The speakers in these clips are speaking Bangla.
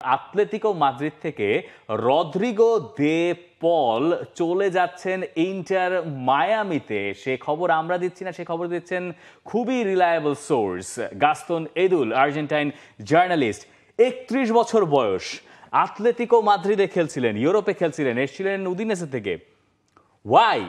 আতলেতিকো মাদ্রিদ থেকে রদ্রিগো দে পল চলে যাচ্ছেন ইন্টার মায়ামিতে। সে খবর আমরা দিচ্ছি না, সে খবর দিচ্ছেন খুবই রিলায়েবল সোর্স গাস্তন এদুল, আর্জেন্টাইন জার্নালিস্ট। 31 বছর বয়স, আতলেতিকো মাদ্রিদে খেলছিলেন, ইউরোপে খেলছিলেন, এসেছিলেন উদিনেসে থেকে। ওয়াই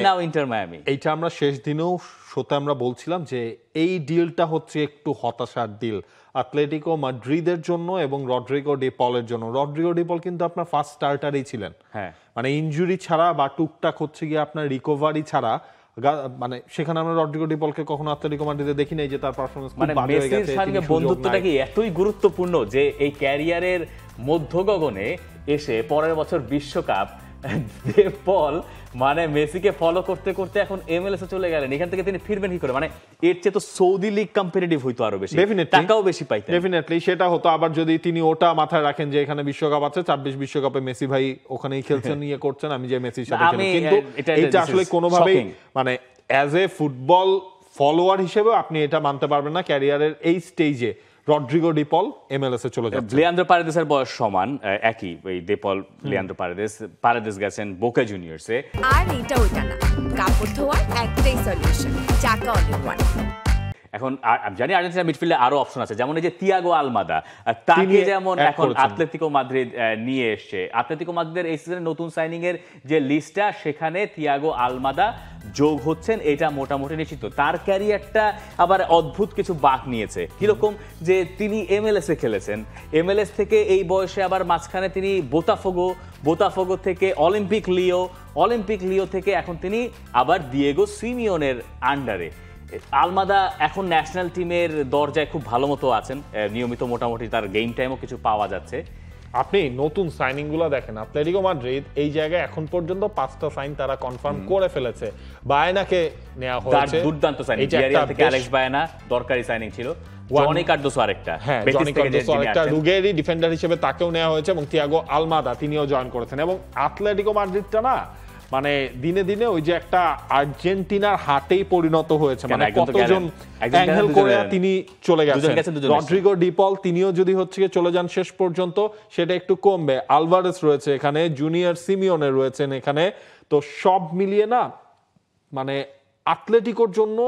নাও ইন্টার মায়ামি? এইটা আমরা শেষ দিনেও শোতে আমরা বলছিলাম যে এই ডিলটা হচ্ছে একটু হতাশার ডিল আতলেটিকো মাদ্রিদের জন্য এবং রদ্রিগো ডি পলের জন্য। রদ্রিগো ডি পল কিন্তু আপনার ফার্স্ট স্টার্টারই ছিলেন, হ্যাঁ, মানে ইনজুরি ছাড়া বা টুকটাক হচ্ছে গিয়ে আপনার রিকভারি ছাড়া, মানে সেখানে আমরা রদ্রিগো ডি পলকে কখনো আতলেটিকো মাদ্রিদে দেখি নাই যে তার পারফরম্যান্স খুব বাজে হয়ে গেছে। মেসির সঙ্গে বন্ধুত্বটা কি এতই গুরুত্বপূর্ণ যে এই ক্যারিয়ারের মধ্য গগনে এসে পরের বছর বিশ্বকাপ দে পল মানে মেসিকে ফলো করতে করতে এখন এমএলএস এ চলে গেলেন। এখান থেকে তিনি ফিরবেন কি করে? মানে এর চেয়ে তো সৌদি লিগ কম্পিটিটিভ হইতো আরো বেশি, টাকাও বেশি পাইতেন। ডেফিনেটলি সেটা হতো। আবার যদি তিনি ওটা মাথায় রাখেন যে এখানে বিশ্বকাপ আছে, 26 বিশ্বকাপে মেসি ভাই ওখানেই খেলছেন, নিয়ে করছেন, আমি যে মেসির সাথে খেলি, কিন্তু এটা আসলে কোনোভাবেই মানে অ্যাজ এ ফুটবল ফলোয়ার হিসেবে আপনি এটা মানতে পারবেন না ক্যারিয়ারের এই স্টেজে রদ্রিগো ডি পল এমএলএস এ চলে যাচ্ছে। লিয়ান্দ্রো পারেদেসের বয়স সমান, একই এই ডি পল লিয়ান্দ্রো পারেদেস গেছেন বোকা জুনিয়র্সে। আর এটা ওইটা না, কাপড় ধোয়ার একটাই সলিউশন, চাকা অল ইন ওয়ান। এখন জানি আর্জেন্টিনা মিডফিল্ডে আরো অপশন আছে, যেমন এই যে তিয়াগো আলমাদা, তাকে যেমন এখন আতলেতিকো মাদ্রিদ নিয়ে এসছে। আতলেতিকো মাদ্রিদের এই সিজনের নতুন সাইনিং এর যে লিস্টটা, সেখানে তিয়াগো আলমাদা যোগ হচ্ছেন, এটা মোটামুটি নিশ্চিত। তার ক্যারিয়ারটা আবার অদ্ভুত কিছু বাঁক নিয়েছে। কিরকম যে তিনি এমএলএস এ খেলেছেন, এমএলএস থেকে এই বয়সে আবার মাঝখানে তিনি বোতাফোগো থেকে অলিম্পিক লিও থেকে এখন তিনি আবার দিয়েগো সিমিওনের আন্ডারে। আলমাদা এখন ন্যাশনাল টিমের দরজায় খুব ভালো মতো আছেন, নিয়মিত মোটামুটি তার গেম টাইমও কিছু পাওয়া যাচ্ছে। আপনি নতুন সাইনিং গুলো দেখেন, আতলেটিকো মাদ্রিদ এই জায়গায় এখন পর্যন্ত 5টা সাইন তারা কনফার্ম করে ফেলেছে। বায়ানাকে নেওয়া হয়েছে, দুর্দান্ত সাইনিং। ভিয়ারিয়াল থেকে অ্যালেক্স বায়ানা দরকারি সাইনিং ছিল। জনি কার্দোসো আরেকটা, হ্যাঁ জনি কার্দোসো আরেকটা রুগেরি ডিফেন্ডার হিসেবে তাকেও নেওয়া হয়েছে, এবং তিয়াগো আলমাদা তিনিও জয়েন করেছেন। এবং আতলেটিকো মাদ্রিদটা না মানে দিনে দিনে ওই যে একটা আর্জেন্টিনার হাটেই পরিণত হয়েছে। মানে কতজন অ্যাঙ্গেল করে তিনি চলে গেছেন। রদ্রিগো ডি পল তিনিও যদি হচ্ছে চলে যান শেষ পর্যন্ত, সেটা একটু কমবে। আলভারেস রয়েছে এখানে, জুনিয়র সিমিওনে রয়েছেন এখানে, তো সব মিলিয়ে না মানে আতলেটিকোর জন্য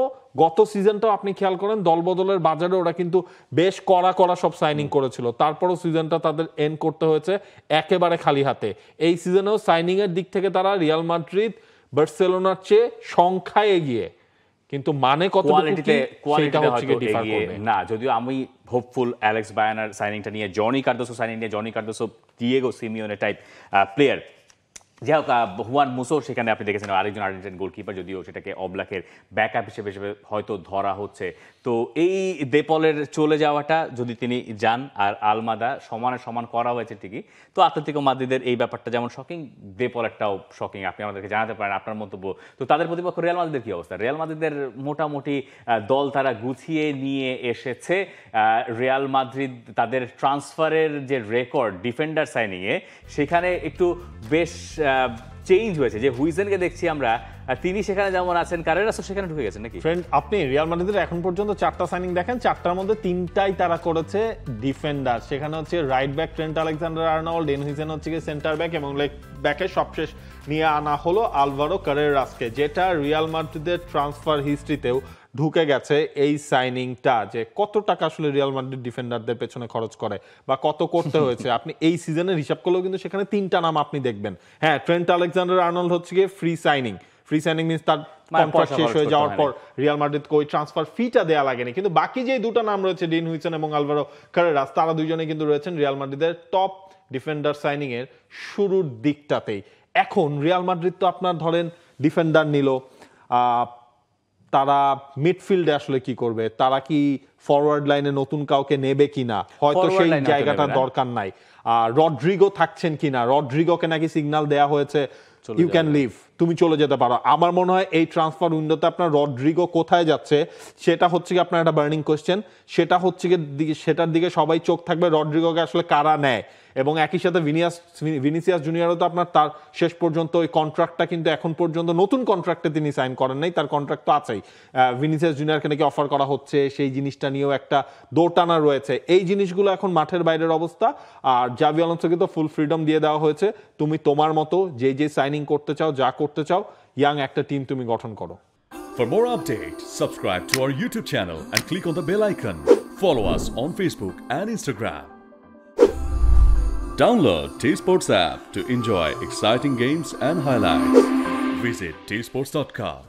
গত সিজনটাও আপনি খেয়াল করেন দলবদলের বাজারে ওরা কিন্তু বেশ কড়া সব সাইনিং করেছিল, তারপরও সিজনটা তাদের এন্ড করতে হয়েছে একেবারে খালি হাতে। এই সিজনেও সাইনিং এর দিক থেকে তারা রিয়াল মাদ্রিদ, বার্সেলোনার চেয়ে সংখ্যায় এগিয়ে, কিন্তু মানে কত সেটা হচ্ছে ডিফার করবে না। যদিও আমি হোপফুল অ্যালেক্স বায়ানার সাইনিংটা নিয়ে, জনি কার্দোসো সাইনিং নিয়ে, Johnny Cardoso Diego Simeone type player. যাই হোক, হুয়ান মুসো সেখানে আপনি দেখেছেন আরেকজন আর্জেন্টাইন গোলকিপার, যদিও সেটাকে অবলাকের ব্যাকআপ হিসেবে হয়তো ধরা হচ্ছে। তো এই দেপলের চলে যাওয়াটা, যদি তিনি যান, আর আলমাদা সমান করা হয়েছে ঠিকই, তো আতলেতিকো মাদ্রিদের এই ব্যাপারটা যেমন শকিং, দেপল একটাও শকিং। আপনি আমাদেরকে জানাতে পারেন আপনার মন্তব্য। তো তাদের প্রতিপক্ষ রিয়াল মাদ্রিদের কি অবস্থা? রিয়াল মাদ্রিদের মোটামুটি দল তারা গুছিয়ে নিয়ে এসেছে। রিয়াল মাদ্রিদ তাদের ট্রান্সফারের যে রেকর্ড ডিফেন্ডার সাইনিংয়ে, সেখানে একটু বেশ চেঞ্জ হয়েছে। যে হুইজেনকে দেখছি আমরা, তিনি সেখানে যেমন আছেন, কারেরাসও সেখানে ঢুকে গেছেন নাকি? ফ্রেন্ড, আপনি রিয়াল মাদ্রিদের এখন পর্যন্ত 4টা সাইনিং দেখেন, 4টার মধ্যে 3টাই তারা করেছে ডিফেন্ডার। সেখানে হচ্ছে right back Trent Alexander Arnold, Dean Huijsen হচ্ছে সেন্টার ব্যাক, এবং লেগ ব্যাকে সবশেষ নিয়ে আনা হলো আলভারো কারেরাসকে, যেটা রিয়াল মাদ্রিদের ট্রান্সফার হিস্ট্রিতেও ঢুকে গেছে এই সাইনিংটা। যে কত টাকা আসলে রিয়াল মাদ্রিদ ডিফেন্ডারদের পেছনে খরচ করে বা কত করতে হয়েছে, আপনি এই সিজনের হিসাব করলেও কিন্তু সেখানে 3টা নাম আপনি দেখবেন। হ্যাঁ, ট্রেন্ট আলেকজান্ডার আর্নল্ড হচ্ছে গিয়ে ফ্রি সাইনিং মিন্স তার কন্ট্রাক্ট শেষ হয়ে যাওয়ার পর রিয়াল মাদ্রিদকে ওই ট্রান্সফার ফিটা দেয়া লাগেনি। কিন্তু বাকি যে 2টা নাম রয়েছে, ডেন হুইজেন এবং আলভারো কারেরাস, তারা দুইজনে কিন্তু রয়েছেন রিয়াল মাদ্রিদের টপ ডিফেন্ডার সাইনিং এর শুরুর দিকটাতেই। এখন রিয়াল মাদ্রিদ তো আপনার ধরেন ডিফেন্ডার নিল, তারা মিডফিল্ডে আসলে কি করবে? তারা কি ফরওয়ার্ড লাইনে নতুন কাউকে নেবে কিনা? হয়তো সেই জায়গাটা দরকার নাই। রদ্রিগো থাকছেন কিনা? রদ্রিগোকে নাকি সিগন্যাল দেয়া হয়েছে ইউ ক্যান লিভ। তুমি চলে যেতে পারো। আমার মনে হয় এই ট্রান্সফার উইন্ডোতে আপনার রড্রিগো কোথায় যাচ্ছে সেটা হচ্ছে কি আপনার একটা বার্নিং কোয়েশ্চেন। সেটা হচ্ছে কি সেটার দিকে সবাই চোখ থাকবে, রড্রিগোকে আসলে কারা নেয়। এবং একই সাথে ভিনিসিয়াস জুনিয়রও তো আপনার তার শেষ পর্যন্ত ওই কন্ট্রাক্টটা কিন্তু এখন পর্যন্ত নতুন কন্ট্রাক্টে তিনি সাইন করেন নাই, তার কন্ট্রাক্ট তো আছেই। ভিনিসিয়াস জুনিয়রকে নাকি অফার করা হচ্ছে, সেই জিনিসটা নিয়েও একটা দৌড়টানা রয়েছে। এই জিনিসগুলো এখন মাঠের বাইরের অবস্থা। আর জাভি আলোনসোকে তো ফুল ফ্রিডম দিয়ে দেওয়া হয়েছে, তুমি তোমার মতো যে সাইনিং করতে চাও, যা করতে চাও, ইয়াং একটা টিম তুমি গঠন করো। For more updates, subscribe to our YouTube channel and click on the bell icon. Follow us on Facebook and Instagram. Download T-Sports app to enjoy exciting games and highlights. Visit tsports.com.